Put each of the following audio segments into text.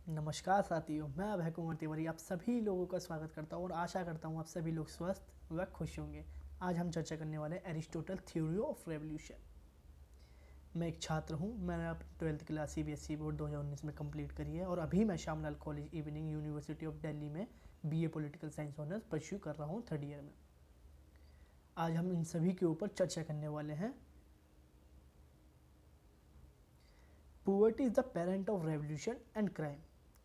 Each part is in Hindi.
नमस्कार साथियों, मैं अभय कुमार तिवारी आप सभी लोगों का स्वागत करता हूँ और आशा करता हूँ आप सभी लोग स्वस्थ व खुश होंगे। आज हम चर्चा करने वाले हैं एरिस्टोटल थ्योरी ऑफ रेवोल्यूशन। मैं एक छात्र हूँ। मैंने अपनी 12th क्लास CBSE बोर्ड 2019 में कंप्लीट करी है और अभी मैं Shyamlal college evening university of Delhi में BA political science honours pursue कर रहा हूँ 3rd ईयर में। आज हम इन सभी के ऊपर चर्चा करने वाले हैं। Poverty is the parent of revolution and crime.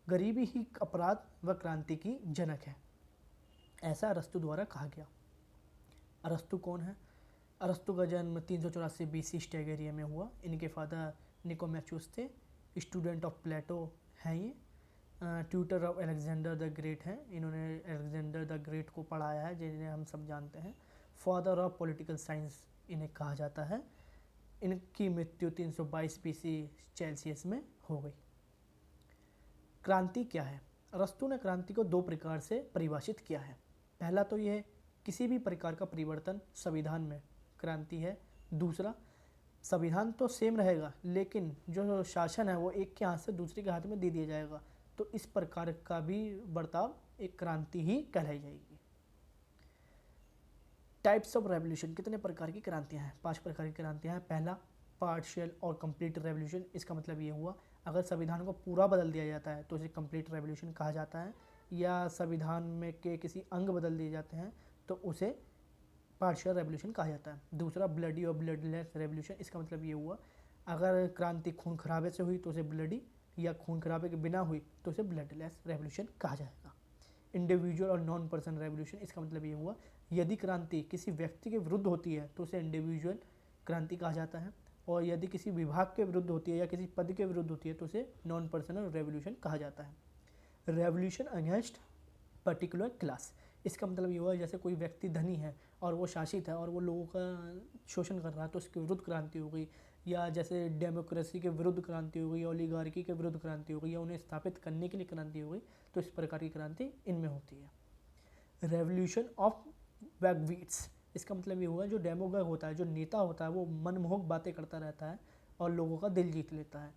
गरीबी ही अपराध व क्रांति की जनक है, ऐसा अरस्तु द्वारा कहा गया। अरस्तु कौन है? अरस्तु का जन्म 384 BC स्टेगेरिया में हुआ। इनके फादर निकोमैचुस थे। स्टूडेंट ऑफ प्लेटो हैं ये। Tutor of Alexander the great हैं। इन्होंने अलेक्जेंडर द ग्रेट को पढ़ाया है, जिन्हें हम सब जानते हैं। फादर ऑफ पॉलिटिकल साइंस इन्हें कहा जाता है। इनकी मृत्यु 322 BC सेल्सियस में हो गई। क्रांति क्या है? अरस्तु ने क्रांति को 2 प्रकार से परिभाषित किया है। पहला तो यह किसी भी प्रकार का परिवर्तन संविधान में क्रांति है। दूसरा, संविधान तो सेम रहेगा लेकिन जो शासन है वो एक के हाथ से दूसरे के हाथ में दे दिया जाएगा, तो इस प्रकार का भी बर्ताव एक क्रांति ही कहलाई जाएगी। टाइप्स ऑफ रेवोल्यूशन, कितने प्रकार की क्रांतियाँ हैं? 5 प्रकार की क्रांतियाँ हैं। पहला, पार्शियल और कंप्लीट रेवोल्यूशन। इसका मतलब ये हुआ अगर संविधान को पूरा बदल दिया जाता है तो इसे कंप्लीट रेवोल्यूशन कहा जाता है, या संविधान में के किसी अंग बदल दिए जाते हैं तो उसे पार्शियल रेवोल्यूशन कहा जाता है। दूसरा, ब्लडी और ब्लडलेस रेवोल्यूशन। इसका मतलब ये हुआ अगर क्रांति खून खराबे से हुई तो उसे ब्लडी, या खून खराबे के बिना हुई तो उसे ब्लडलेस रेवोल्यूशन कहा जाएगा। इंडिविजुअल और नॉन पर्सन रेवोल्यूशन। इसका मतलब ये हुआ यदि क्रांति किसी व्यक्ति के विरुद्ध होती है तो उसे इंडिविजुअल क्रांति कहा जाता है, और यदि किसी विभाग के विरुद्ध होती है या किसी पद के विरुद्ध होती है तो उसे नॉन पर्सनल रेवोल्यूशन कहा जाता है। Revolution against particular class. इसका मतलब ये हुआ जैसे कोई व्यक्ति धनी है और वो शासित है और वो लोगों का शोषण कर रहा है तो उसके विरुद्ध क्रांति हो गई, या जैसे डेमोक्रेसी के विरुद्ध क्रांति हो गई, ओलिगार्की के विरुद्ध क्रांति हो गई, या उन्हें स्थापित करने के लिए क्रांति हो गई, तो इस प्रकार की क्रांति इनमें होती है। रेवोल्यूशन ऑफ वैगवीट्स। इसका मतलब ये हुआ जो डेमोगैग होता है, जो नेता होता है, वो मनमोहक बातें करता रहता है और लोगों का दिल जीत लेता है।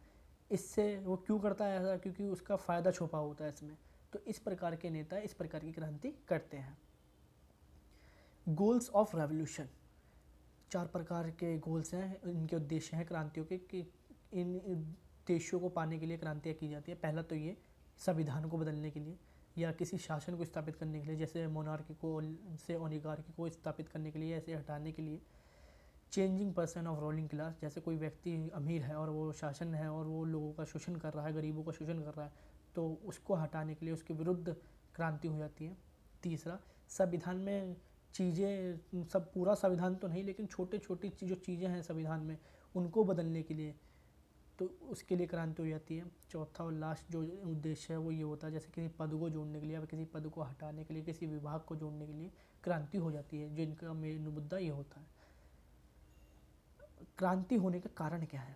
इससे वो क्यों करता है ऐसा? क्योंकि उसका फ़ायदा छुपा होता है इसमें। तो इस प्रकार के नेता इस प्रकार की क्रांति करते हैं। गोल्स ऑफ रेवोल्यूशन, 4 प्रकार के गोल्स हैं, इनके उद्देश्य हैं क्रांतियों के कि इन उद्देश्यों को पाने के लिए क्रांतियाँ की जाती है। पहला तो ये संविधान को बदलने के लिए या किसी शासन को स्थापित करने के लिए, जैसे मोनार्की को से ओलिगार्की को स्थापित करने के लिए, ऐसे हटाने के लिए। Changing person of ruling class, जैसे कोई व्यक्ति अमीर है और वो शासन है और वो लोगों का शोषण कर रहा है, गरीबों का शोषण कर रहा है, तो उसको हटाने के लिए उसके विरुद्ध क्रांति हो जाती है। तीसरा, संविधान में चीज़ें, सब पूरा संविधान तो नहीं लेकिन छोटे छोटी जो चीज़ें हैं संविधान में उनको बदलने के लिए, तो उसके लिए क्रांति हो जाती है। चौथा और लास्ट जो उद्देश्य है वो ये होता है जैसे किसी पद को जोड़ने के लिए या किसी पद को हटाने के लिए, किसी विभाग को जोड़ने के लिए क्रांति हो जाती है, जिनका मेन मुद्दा ये होता है। क्रांति होने का कारण क्या है?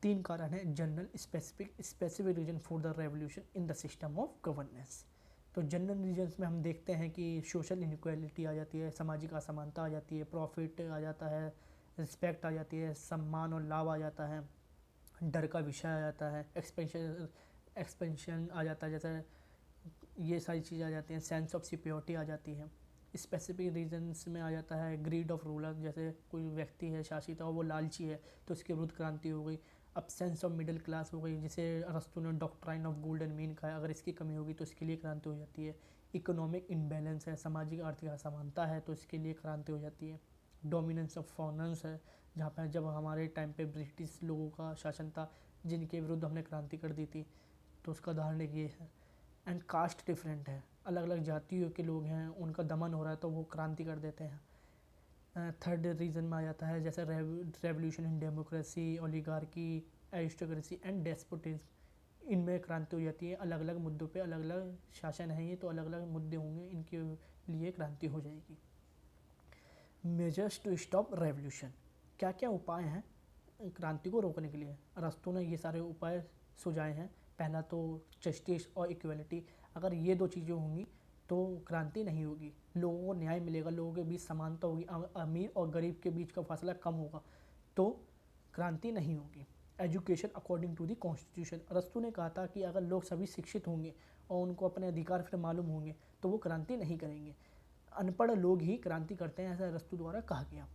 3 कारण है। General, specific reason for the revolution in the system of governance. तो जनरल रीजन्स में हम देखते हैं कि सोशल इनइक्वालिटी आ जाती है, सामाजिक असमानता आ जाती है, प्रॉफिट आ जाता है, रिस्पेक्ट आ जाती है, सम्मान और लाभ आ जाता है, डर का विषय आ जाता है, एक्सपेंशन आ जाता है, जैसे ये सारी चीज़ें आ जाती हैं। सेंस ऑफ सिक्योरिटी आ जाती है। स्पेसिफिक रीजन्स में आ जाता है ग्रीड ऑफ रूलर, जैसे कोई व्यक्ति है शासित और वो लालची है तो उसके विरुद्ध क्रांति हो गई। अब्सेंस ऑफ मिडिल क्लास हो गई, जिसे अरस्तु ने डॉक्ट्राइन ऑफ गोल्डन मीन कहा है, अगर इसकी कमी होगी तो इसके लिए क्रांति हो जाती है। इकोनॉमिक इम्बैलेंस है, सामाजिक आर्थिक असमानता है तो इसके लिए क्रांति हो जाती है। डोमिनेंस ऑफ फॉरेनर्स है, जहाँ पर जब हमारे टाइम पे ब्रिटिश लोगों का शासन था जिनके विरुद्ध हमने क्रांति कर दी थी, तो उसका उदाहरण ये है। एंड कास्ट डिफरेंट है, अलग अलग जातियों के लोग हैं, उनका दमन हो रहा है तो वो क्रांति कर देते हैं। थर्ड रीज़न में आ जाता है जैसे revolution in democracy, oligarchy, aristocracy and despotism. इनमें क्रांति हो जाती है। अलग अलग मुद्दों पे अलग अलग शासन है ये, तो अलग अलग मुद्दे होंगे, इनके लिए क्रांति हो जाएगी। मेजर्स टू स्टॉप रेवोल्यूशन, क्या क्या उपाय हैं क्रांति को रोकने के लिए? अरस्तु ने ये सारे उपाय सुझाए हैं। पहला तो जस्टिस और इक्वलिटी, अगर ये 2 चीज़ें होंगी तो क्रांति नहीं होगी। लोगों को न्याय मिलेगा, लोगों के बीच समानता होगी, अमीर और गरीब के बीच का फासला कम होगा, तो क्रांति नहीं होगी। Education according to the constitution. अरस्तू ने कहा था कि अगर लोग सभी शिक्षित होंगे और उनको अपने अधिकार फिर मालूम होंगे तो वो क्रांति नहीं करेंगे, अनपढ़ लोग ही क्रांति करते हैं, ऐसा अरस्तू द्वारा कहा गया।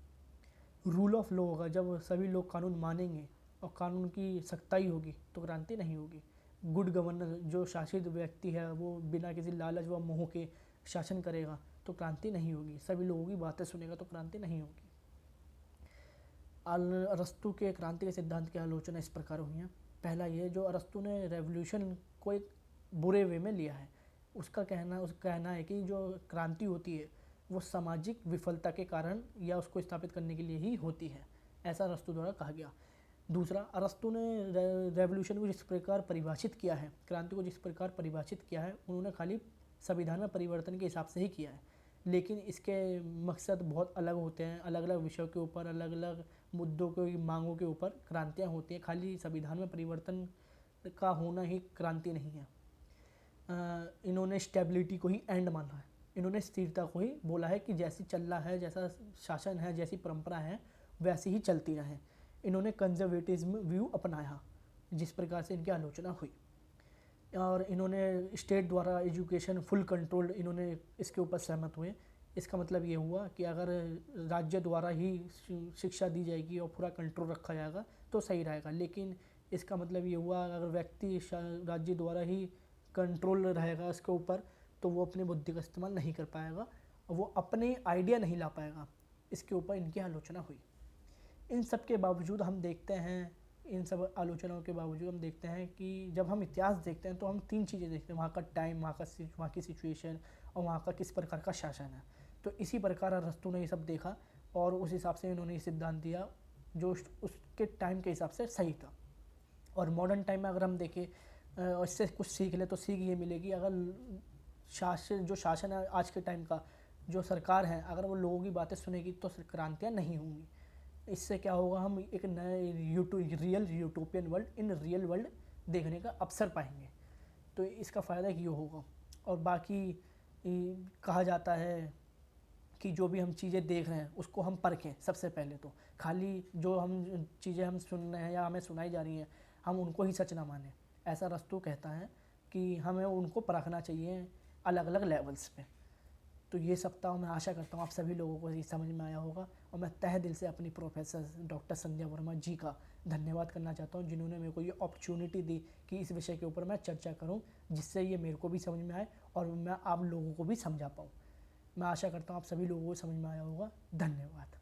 रूल ऑफ लॉ होगा, जब सभी लोग कानून मानेंगे और कानून की सख्ताई होगी तो क्रांति नहीं होगी। गुड गवर्नेंस, जो शासित व्यक्ति है वो बिना किसी लालच व मोह के शासन करेगा तो क्रांति नहीं होगी। सभी लोगों की बातें सुनेगा तो क्रांति नहीं होगी। अरस्तू के क्रांति के सिद्धांत की आलोचना इस प्रकार हुई है। पहला ये, जो अरस्तू ने रेवोल्यूशन को एक बुरे वे में लिया है, उसका कहना है कि जो क्रांति होती है वो सामाजिक विफलता के कारण या उसको स्थापित करने के लिए ही होती है, ऐसा अरस्तू द्वारा कहा गया। दूसरा, अरस्तू ने रेवोल्यूशन को जिस प्रकार परिभाषित किया है, क्रांति को जिस प्रकार परिभाषित किया है, उन्होंने खाली संविधान में परिवर्तन के हिसाब से ही किया है, लेकिन इसके मकसद बहुत अलग होते हैं। अलग अलग विषयों के ऊपर, अलग अलग मुद्दों की मांगों के ऊपर क्रांतियाँ होती हैं। खाली संविधान में परिवर्तन का होना ही क्रांति नहीं है। इन्होंने स्टेबिलिटी को ही एंड माना है, इन्होंने स्थिरता को ही बोला है कि जैसी चल रहा है, जैसा शासन है, जैसी परंपरा है वैसी ही चलती रहे। इन्होंने कंजर्वेटिज्म व्यू अपनाया, जिस प्रकार से इनकी आलोचना हुई। और इन्होंने स्टेट द्वारा एजुकेशन फुल कंट्रोल, इन्होंने इसके ऊपर सहमत हुए। इसका मतलब ये हुआ कि अगर राज्य द्वारा ही शिक्षा दी जाएगी और पूरा कंट्रोल रखा जाएगा तो सही रहेगा, लेकिन इसका मतलब ये हुआ अगर व्यक्ति राज्य द्वारा ही कंट्रोल रहेगा इसके ऊपर तो वो अपनी बुद्धि का इस्तेमाल नहीं कर पाएगा और वो अपने आइडिया नहीं ला पाएगा। इसके ऊपर इनकी आलोचना हुई। इन सब के बावजूद हम देखते हैं, इन सब आलोचनाओं के बावजूद हम देखते हैं कि जब हम इतिहास देखते हैं तो हम तीन चीज़ें देखते हैं, वहाँ का टाइम, वहाँ की सिचुएशन और वहाँ का किस प्रकार का शासन है। तो इसी प्रकार अरस्तू ने ये सब देखा और उस हिसाब से इन्होंने ये सिद्धांत दिया जो उसके टाइम के हिसाब से सही था। और मॉडर्न टाइम में अगर हम देखें और इससे कुछ सीख ले तो सीख ये मिलेगी, अगर शासन है आज के टाइम का, जो सरकार है, अगर वो लोगों की बातें सुनेगी तो क्रांतियाँ नहीं होंगी। इससे क्या होगा, हम एक नए real utopian world, in real world देखने का अवसर पाएंगे। तो इसका फ़ायदा ये होगा। और बाकी कहा जाता है कि जो भी हम चीज़ें देख रहे हैं उसको हम परखें। सबसे पहले तो खाली जो हम चीज़ें हम सुन रहे हैं या हमें सुनाई जा रही हैं हम उनको ही सच ना मानें। ऐसा अरस्तू कहता है कि हमें उनको परखना चाहिए अलग अलग लेवल्स पे। तो ये सप्ताह मैं आशा करता हूँ आप सभी लोगों को ये समझ में आया होगा और मैं तहे दिल से अपनी प्रोफेसर डॉक्टर संध्या वर्मा जी का धन्यवाद करना चाहता हूँ, जिन्होंने मेरे को ये अपॉर्चुनिटी दी कि इस विषय के ऊपर मैं चर्चा करूँ, जिससे ये मेरे को भी समझ में आए और मैं आप लोगों को भी समझा पाऊँ। मैं आशा करता हूँ आप सभी लोगों को समझ में आया होगा। धन्यवाद।